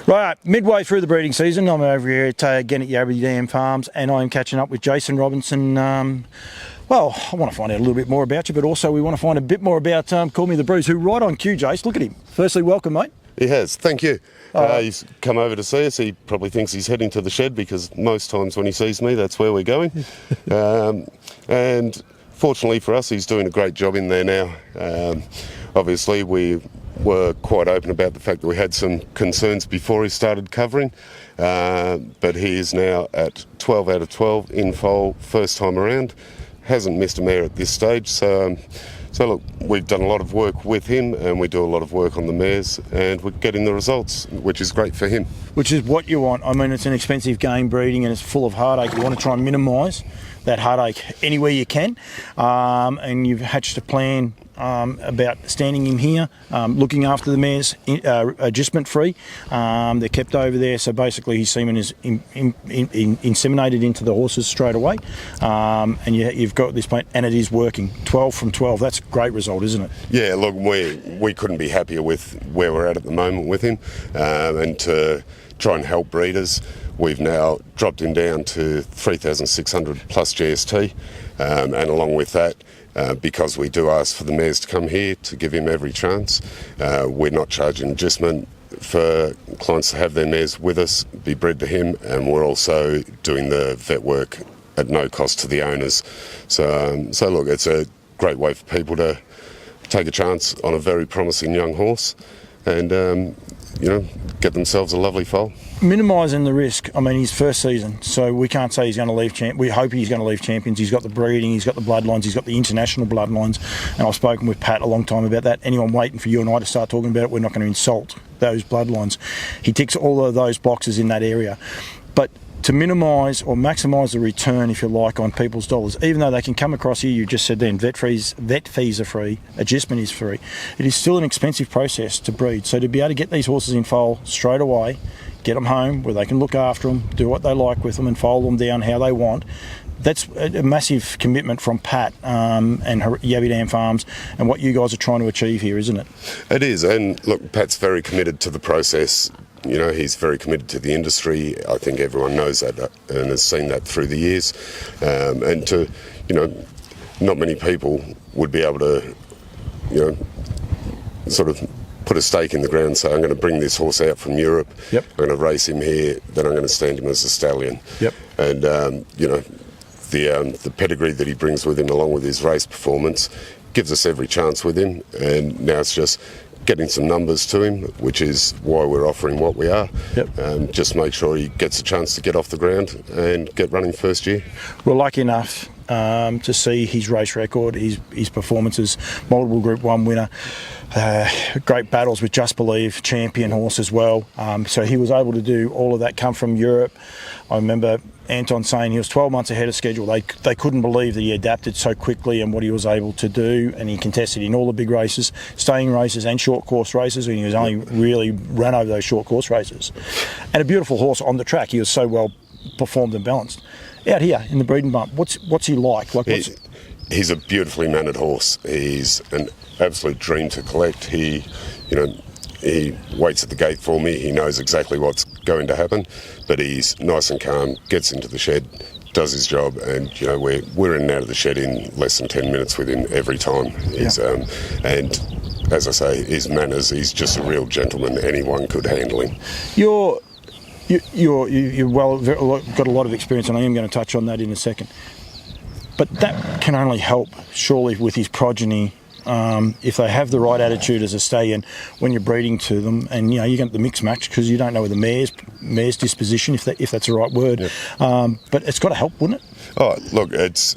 Right, midway through the breeding season, I'm over here again at Yabby Dam Farms, and I'm catching up with Jason Robinson. Well, I want to find out a little bit more about you, but also we want to find a bit more about Callmethebreeze, who right on cue, Jace. Look at him. Firstly, welcome, mate. He has, thank you. He's come over to see us. He probably thinks he's heading to the shed because most times when he sees me, that's where we're going. And fortunately for us, he's doing a great job in there now. Obviously, we were quite open about the fact that we had some concerns before he started covering, but he is now at 12 out of 12 in foal, first time around. Hasn't missed a mare at this stage, so look, we've done a lot of work with him and we do a lot of work on the mares and we're getting the results, which is great for him. Which is what you want. I mean, it's an expensive game breeding and it's full of heartache. You want to try and minimise that heartache anywhere you can, and you've hatched a plan about standing him here, looking after the mares adjustment free. They're kept over there, so basically his semen is inseminated into the horses straight away, and you've got this plan, and it is working. 12 from 12, that's a great result, isn't it? Yeah, look, we couldn't be happier with where we're at the moment with him, and to try and help breeders, we've now dropped him down to 3,600 plus GST, and along with that, because we do ask for the mares to come here to give him every chance, we're not charging adjustment for clients to have their mares with us, be bred to him, and we're also doing the vet work at no cost to the owners. So look, it's a great way for people to take a chance on a very promising young horse and get themselves a lovely foal. Minimising the risk. I mean, his first season, so we can't say he's going to leave. We hope he's going to leave Champions. He's got the breeding, he's got the bloodlines, he's got the international bloodlines, and I've spoken with Pat a long time about that. Anyone waiting for you and I to start talking about it, we're not going to insult those bloodlines. He ticks all of those boxes in that area, but to minimise or maximise the return, if you like, on people's dollars, even though they can come across here, you just said then, vet fees are free, adjustment is free, it is still an expensive process to breed. So to be able to get these horses in foal straight away, get them home where they can look after them, do what they like with them and foal them down how they want, that's a massive commitment from Pat and Yabby Dam Farms and what you guys are trying to achieve here, isn't it? It is, and look, Pat's very committed to the process. You know, he's very committed to the industry. I think everyone knows that and has seen that through the years. And to, not many people would be able to, sort of put a stake in the ground and say, I'm going to bring this horse out from Europe, I'm going to race him here, then I'm going to stand him as a stallion. And, the pedigree that he brings with him along with his race performance gives us every chance with him, and now it's just getting some numbers to him, which is why we're offering what we are. Just make sure he gets a chance to get off the ground and get running first year. We're lucky enough to see his race record, his performances, multiple Group 1 winner, great battles with Just Believe, champion horse as well. So he was able to do all of that, come from Europe. I remember Anton saying he was 12 months ahead of schedule. They couldn't believe that he adapted so quickly and what he was able to do, and he contested in all the big races, staying races and short course races, and he was only really ran over those short course races. And a beautiful horse on the track. He was so well performed and balanced. Out here in the breeding bump, what's he like? He's a beautifully mannered horse. He's an absolute dream to collect. He waits at the gate for me. He knows exactly what's going to happen, but he's nice and calm, gets into the shed, does his job, and we're in and out of the shed in less than 10 minutes with him every time. And as I say, his manners, he's just a real gentleman. Anyone could handle him. You're got a lot of experience, and I am going to touch on that in a second. But that can only help, surely, with his progeny, if they have the right attitude as a stallion when you're breeding to them, and you get the mix match because you don't know the mare's disposition, if that's the right word. But it's got to help, wouldn't it? Oh, look, it's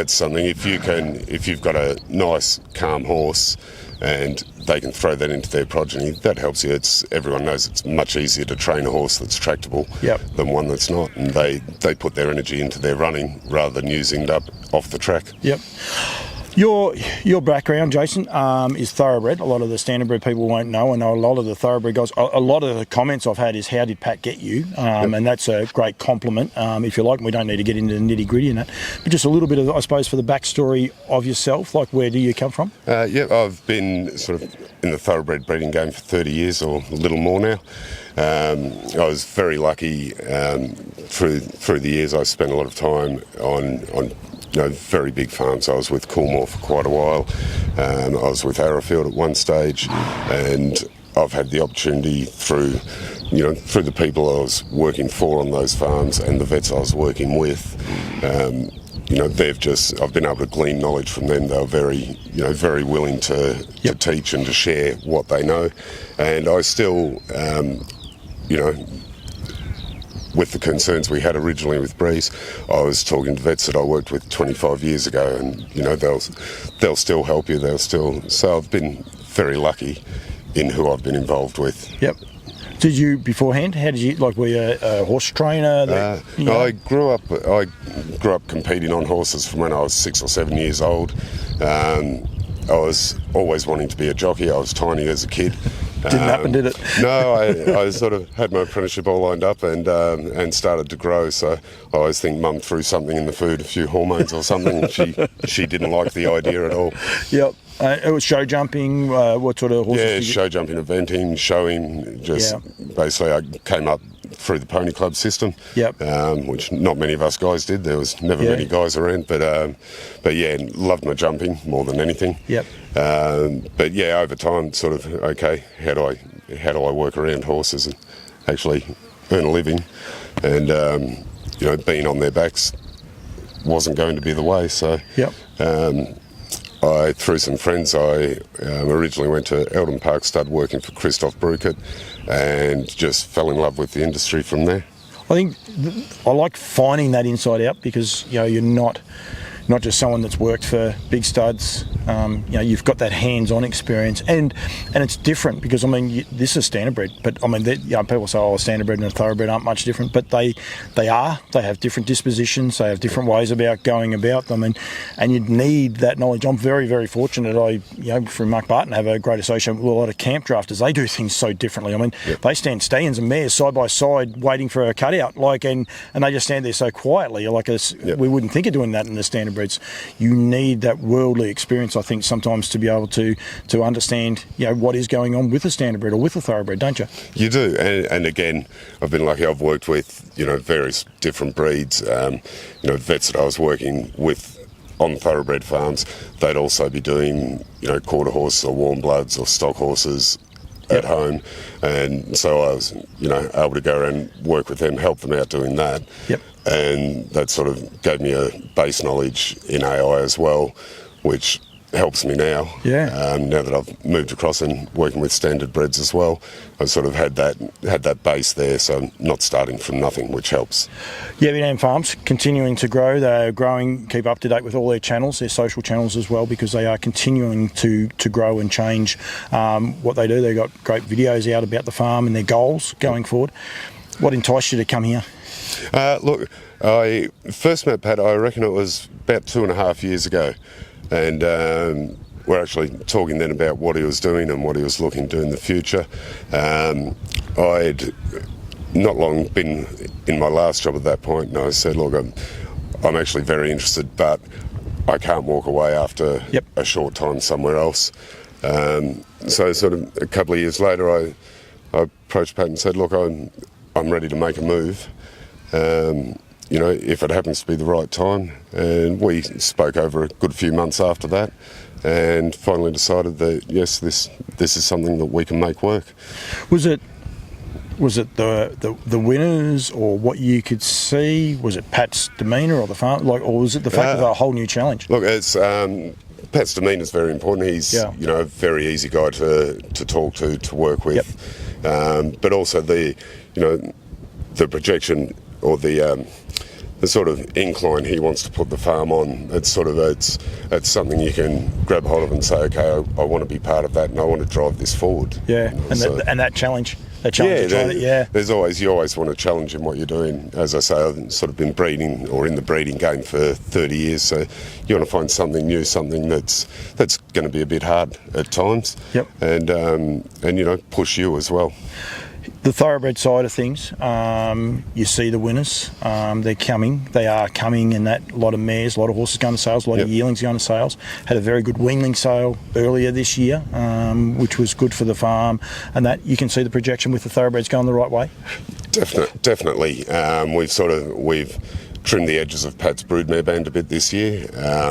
something. If you've got a nice, calm horse, and they can throw that into their progeny, that helps you. Everyone knows it's much easier to train a horse that's tractable than one that's not, and they put their energy into their running rather than using it up off the track. Your background, Jason, is thoroughbred. A lot of the standardbred people won't know. I know a lot of the thoroughbred guys. A lot of the comments I've had is, how did Pat get you? And that's a great compliment, if you like. And we don't need to get into the nitty gritty in that. But just a little bit of, I suppose, for the backstory of yourself, like where do you come from? I've been sort of in the thoroughbred breeding game for 30 years or a little more now. I was very lucky through the years. I spent a lot of time on very big farms. I was with Callmethebreeze for quite a while. I was with Arrowfield at one stage, and I've had the opportunity through the people I was working for on those farms and the vets I was working with. I've been able to glean knowledge from them. They were very willing to teach and to share what they know. And I still, with the concerns we had originally with Breeze, I was talking to vets that I worked with 25 years ago, and they'll still help you. So I've been very lucky in who I've been involved with. Yep. Did you beforehand? How did you were you a horse trainer? I grew up competing on horses from when I was 6 or 7 years old. I was always wanting to be a jockey. I was tiny as a kid. Didn't happen, did it? No, I sort of had my apprenticeship all lined up and started to grow. So I always think Mum threw something in the food, a few hormones or something. And she didn't like the idea at all. Yep. It was show jumping. What sort of horses? Yeah, show jumping, eventing, showing. Basically, I came up through the pony club system. Yep. Which not many of us guys did. There was never many guys around, but loved my jumping more than anything. Yep. Over time, sort of, okay, how do I work around horses and actually earn a living? And being on their backs wasn't going to be the way. So. Yep. Through some friends, I originally went to Eldon Park, started working for Christoph Bruckert, and just fell in love with the industry from there. I think I like finding that inside out, because you're not just someone that's worked for big studs. You've got that hands-on experience, and it's different, because this is standardbred, but people say, standardbred and a thoroughbred aren't much different, but they have different dispositions, they have different ways about going about them, and you need that knowledge. I'm very, very fortunate. I through Mark Barton, have a great association with a lot of camp drafters. They do things so differently. They stand stallions and mares side by side waiting for a cutout, and they just stand there so quietly, we wouldn't think of doing that in the standard breeds. You need that worldly experience, I think, sometimes to be able to understand what is going on with a standardbred or with a thoroughbred, don't you? You do, and again, I've been lucky. I've worked with various different breeds. Vets that I was working with on thoroughbred farms, they'd also be doing quarter horses or warm bloods or stock horses at home, and so I was able to go around and work with them, help them out doing that. Yep. And that sort of gave me a base knowledge in AI as well, which helps me now. Yeah. Now that I've moved across and working with standard breds as well, I've sort of had that base there, so I'm not starting from nothing, which helps. Yabby Farms continuing to grow. They're growing. Keep up to date with all their channels, their social channels as well, because they are continuing to grow and change what they do. They've got great videos out about the farm and their goals going forward. What enticed you to come here? Look, I first met Pat, I reckon it was about 2.5 years ago, and we're actually talking then about what he was doing and what he was looking to do in the future. I'd not long been in my last job at that point, and I said, look, I'm actually very interested, but I can't walk away after a short time somewhere else. So sort of a couple of years later, I approached Pat and said, look, I'm ready to make a move. If it happens to be the right time. And we spoke over a good few months after that, and finally decided that yes, this is something that we can make work. Was it the winners, or what you could see? Was it Pat's demeanour or the farm, or was it the fact of a whole new challenge? Look, it's Pat's demeanour is very important. He's a very easy guy to talk to work with, but also the projection, or the sort of incline he wants to put the farm on. It's something you can grab hold of and say, okay, I want to be part of that, and I want to drive this forward. Yeah, and that challenge. a challenge to try it. Yeah. You always want to challenge in what you're doing. As I say, I've sort of been breeding or in the breeding game for 30 years, so you want to find something new, something that's going to be a bit hard at times. Yep. And push you as well. The thoroughbred side of things, you see the winners. They're coming. They are coming, and that a lot of mares, a lot of horses going to sales, a lot of yearlings going to sales. Had a very good weanling sale earlier this year, which was good for the farm, and that you can see the projection with the thoroughbreds going the right way. Definitely. We've trimmed the edges of Pat's broodmare band a bit this year,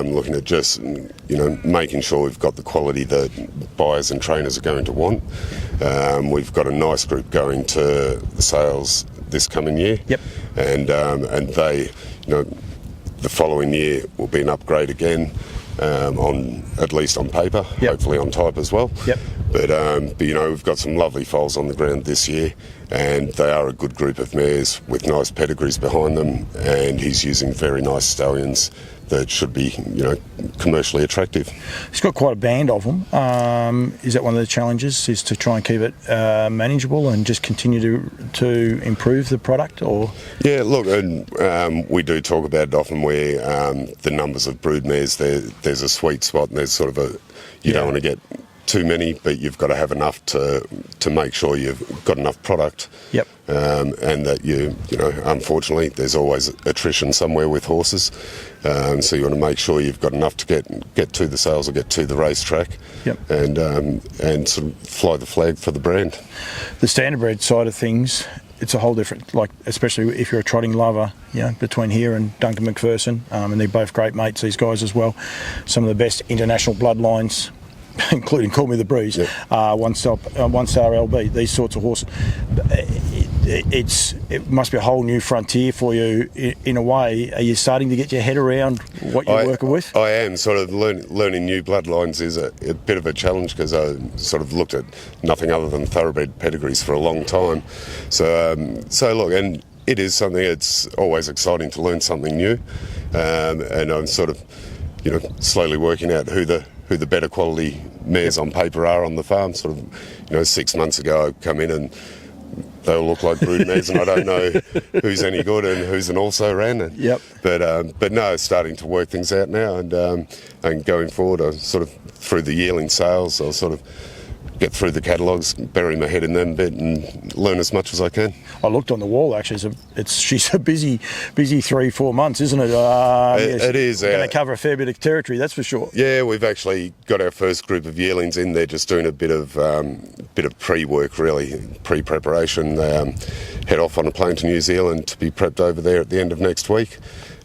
looking at just making sure we've got the quality that buyers and trainers are going to want. We've got a nice group going to the sales this coming year. Yep. And they, the following year will be an upgrade again, at least on paper, yep. Hopefully on type as well. Yep. But we've got some lovely foals on the ground this year, and they are a good group of mares with nice pedigrees behind them, and he's using very nice stallions that should be, commercially attractive. He's got quite a band of them. Is that one of the challenges, is to try and keep it manageable and just continue to improve the product? Or yeah, look, and we do talk about it often where the numbers of brood mares, there's a sweet spot, and there's sort of you don't want to get too many, but you've got to have enough to make sure you've got enough product. Yep. And that unfortunately, there's always attrition somewhere with horses. So you want to make sure you've got enough to get to the sales or get to the racetrack. Yep. And sort of fly the flag for the brand. The standardbred side of things, it's a whole different, especially if you're a trotting lover, between here and Duncan McPherson, and they're both great mates, these guys as well. Some of the best international bloodlines, including Callmethebreeze, yep. One Star LB, these sorts of horses. It must be a whole new frontier for you in a way. Are you starting to get your head around what you're working with? I am. Sort of learning new bloodlines is a bit of a challenge, because I sort of looked at nothing other than thoroughbred pedigrees for a long time. So look, and it is something, it's always exciting to learn something new, and I'm sort of slowly working out who the better quality mares on paper are on the farm. Sort of 6 months ago I come in and they all look like brood mares, and I don't know who's any good and who's an also-ran. Yep. But no, starting to work things out now, and going forward, I sort of, through the yearling sales, I'll sort of get through the catalogues, bury my head in them a bit, and learn as much as I can. I looked on the wall, actually. She's a busy 3-4 months, isn't it? It is. Going to cover a fair bit of territory, that's for sure. Yeah, we've actually got our first group of yearlings in there, just doing a bit of pre-work, really, pre-preparation. Head off on a plane to New Zealand to be prepped over there at the end of next week,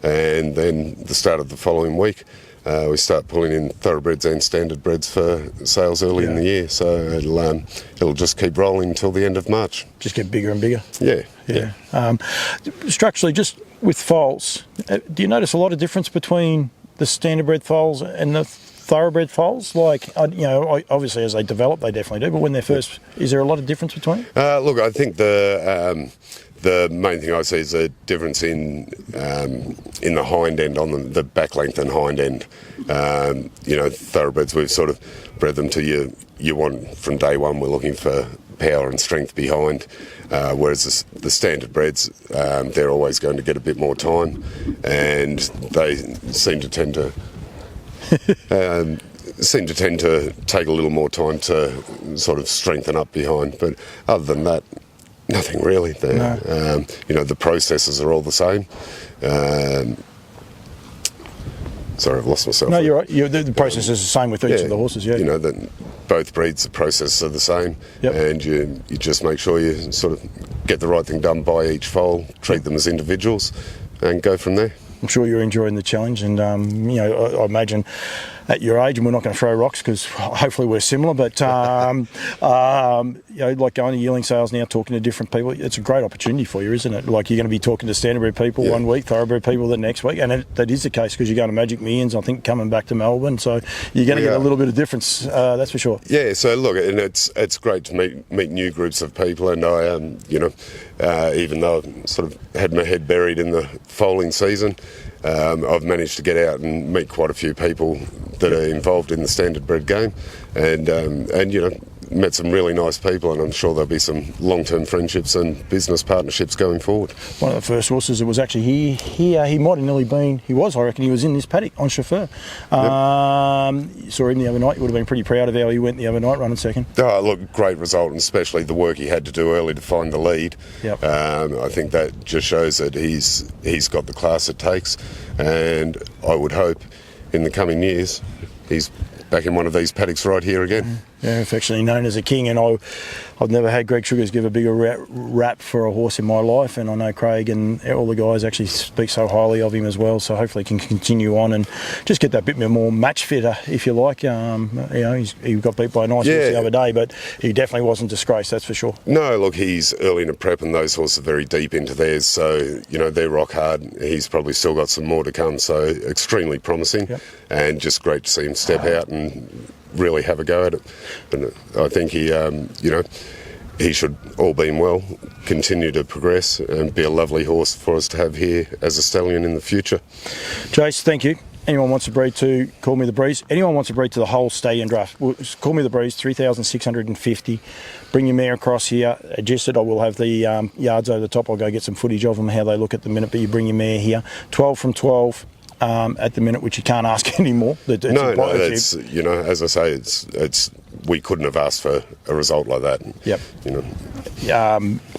and then the start of the following week. We start pulling in thoroughbreds and standardbreds for sales early in the year, so it'll just keep rolling until the end of March. Just get bigger and bigger. Yeah. Structurally, just with foals, do you notice a lot of difference between the standardbred foals and the thoroughbred foals? Obviously as they develop, they definitely do, but when they're first, is there a lot of difference between? Look, I think the main thing I see is a difference in the hind end, on the back length and hind end. Thoroughbreds, we've sort of bred them to you want from day one. We're looking for power and strength behind, whereas the standard breds, they're always going to get a bit more time, and they seem to tend to take a little more time to sort of strengthen up behind. But other than that, nothing really. The processes are all the same. Sorry, I've lost myself. No, you're right. The process is the same with each of the horses, yeah. That both breeds, the processes are the same. Yep. And you just make sure you sort of get the right thing done by each foal, treat them as individuals, and go from there. I'm sure you're enjoying the challenge, and I imagine at your age, and we're not going to throw rocks because hopefully we're similar, but like going to yearling sales now, talking to different people, it's a great opportunity for you, isn't it? Like, you're going to be talking to standardbred people one week, thoroughbred people the next week, and that is the case because you're going to Magic Millions, I think, coming back to Melbourne, so you're going to get a little bit of difference, that's for sure. Yeah, so look, and it's great to meet new groups of people, and I even though I've sort of had my head buried in the foaling season, I've managed to get out and meet quite a few people that are involved in the standardbred game, and met some really nice people, and I'm sure there'll be some long-term friendships and business partnerships going forward. One of the first horses that was actually here, he might have nearly been, I reckon he was in this paddock on chauffeur. You saw him the other night. You would have been pretty proud of how he went the other night running second. Oh, look, great result, and especially the work he had to do early to find the lead. Yep. I think that just shows that he's got the class it takes, and I would hope in the coming years he's back in one of these paddocks right here again. Yeah, affectionately known as a king, and I've never had Greg Sugars give a bigger rap for a horse in my life, and I know Craig and all the guys actually speak so highly of him as well, so hopefully he can continue on and just get that bit more match fitter, if you like. He got beat by a nice horse the other day, but he definitely wasn't disgraced, that's for sure. No, look, he's early in a prep, and those horses are very deep into theirs, so, they're rock hard. He's probably still got some more to come, so extremely promising, and just great to see him step out and really have a go at it. And I think he should, all being well, continue to progress and be a lovely horse for us to have here as a stallion in the future. Jace, thank you. Anyone wants to breed to Callmethebreeze, anyone wants to breed to the whole stallion draft, Callmethebreeze, 3,650. Bring your mare across here, adjust it. I will have the yards over the top. I'll go get some footage of them, how they look at the minute, but you bring your mare here. 12 from 12. At the minute, which you can't ask anymore. That's as I say, it's we couldn't have asked for a result like that. Yep.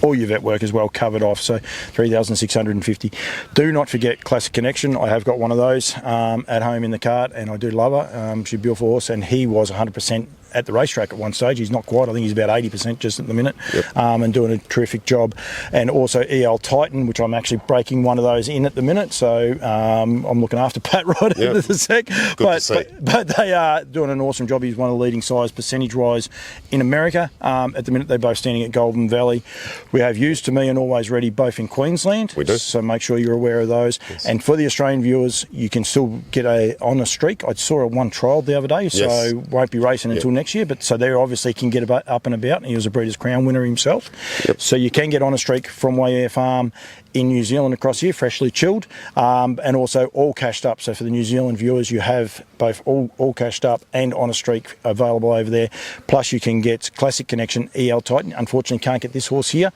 All your vet work is well covered off, so 3,650. Do not forget Classic Connection. I have got one of those at home in the cart, and I do love her. She's a beautiful horse, and he was 100% at the racetrack at one stage. He's not quite. I think he's about 80% just at the minute, and doing a terrific job. And also EL Titan, which I'm actually breaking one of those in at the minute. So I'm looking after Pat right into the sec. But they are doing an awesome job. He's one of the leading size percentage-wise in America. At the minute, they're both standing at Golden Valley. We have Used to Me and Always Ready both in Queensland. We do. So make sure you're aware of those. Yes. And for the Australian viewers, you can still get on a streak. I saw one trialled the other day, so won't be racing until next year, but so they obviously can get up and about, and he was a Breeders' Crown winner himself. So you can get on a streak from Wayair Farm in New Zealand across here, freshly chilled, and also all cashed up. So for the New Zealand viewers, you have both all cashed up and on a streak available over there. Plus you can get Classic Connection, EL Titan. Unfortunately can't get this horse here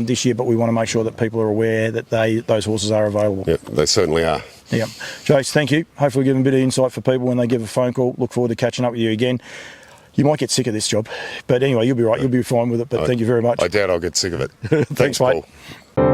this year, but we want to make sure that people are aware that those horses are available. Yep, they certainly are. Yeah, Jace, thank you. Hopefully give them a bit of insight for people when they give a phone call. Look forward to catching up with you again. You might get sick of this job, but anyway, you'll be right. You'll be fine with it, but thank you very much. I doubt I'll get sick of it. Thanks, mate. Paul.